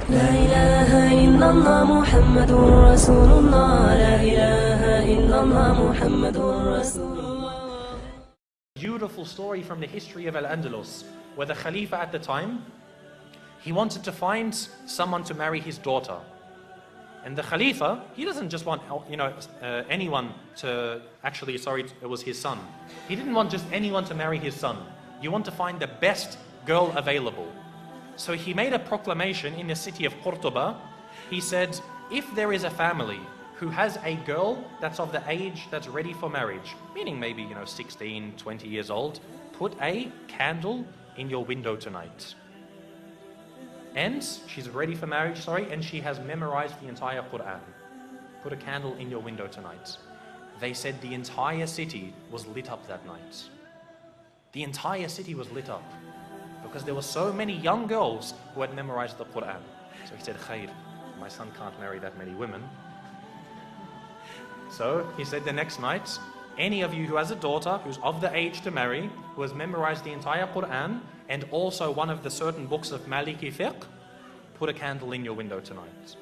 لا إله إلا الله محمد رسول الله لا إله إلا الله محمد رسول الله. Beautiful story from the history of Al-Andalus, where the Khalifa at the time, he wanted to find someone to marry his daughter. And the Khalifa, he doesn't just want, anyone to, it was his son. He didn't want just anyone to marry his son. You want to find the best girl available. So he made a proclamation in the city of Cordoba. He said, if there is a family who has a girl that's of the age that's ready for marriage, meaning maybe, 16, 20 years old, put a candle in your window tonight. And she's ready for marriage, and she has memorized the entire Quran. Put a candle in your window tonight. They said the entire city was lit up that night. The entire city was lit up because there were so many young girls who had memorized the Quran. So he said, Khair, my son can't marry that many women. So he said the next night, any of you who has a daughter who's of the age to marry, who has memorized the entire Quran and also one of the certain books of Maliki fiqh, put a candle in your window tonight.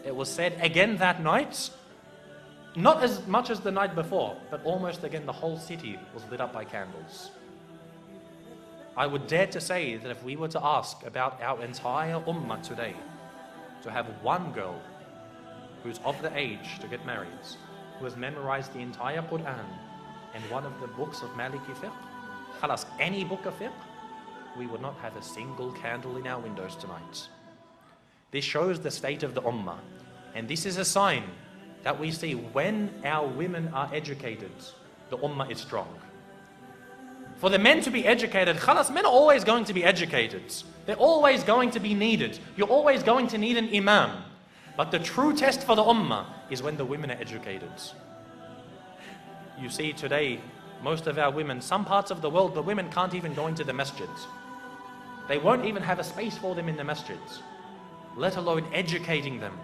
It was said again that night, not as much as the night before, but almost again the whole city was lit up by candles. I would dare to say that if we were to ask about our entire ummah today, to have one girl who's of the age to get married, who has memorized the entire Quran and one of the books of Maliki fiqh, khalas, any book of fiqh, we would not have a single candle in our windows tonight. This shows the state of the ummah. And this is a sign that we see when our women are educated, the ummah is strong. For the men to be educated, khalas, men are always going to be educated. They're always going to be needed. You're always going to need an imam. But the true test for the ummah is when the women are educated. You see today, most of our women, some parts of the world, the women can't even go into the masjids. They won't even have a space for them in the masjids, let alone educating them.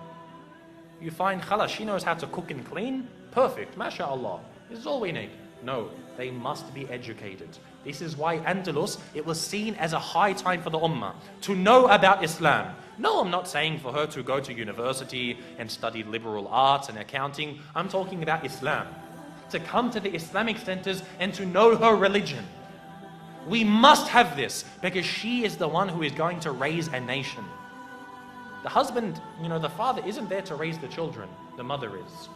You find, khalas, she knows how to cook and clean, perfect, mashallah, this is all we need. No, they must be educated. This is why Andalus, it was seen as a high time for the ummah to know about Islam. No, I'm not saying for her to go to university and study liberal arts and accounting. I'm talking about Islam. To come to the Islamic centers and to know her religion. We must have this because she is the one who is going to raise a nation. The husband, the father isn't there to raise the children, the mother is.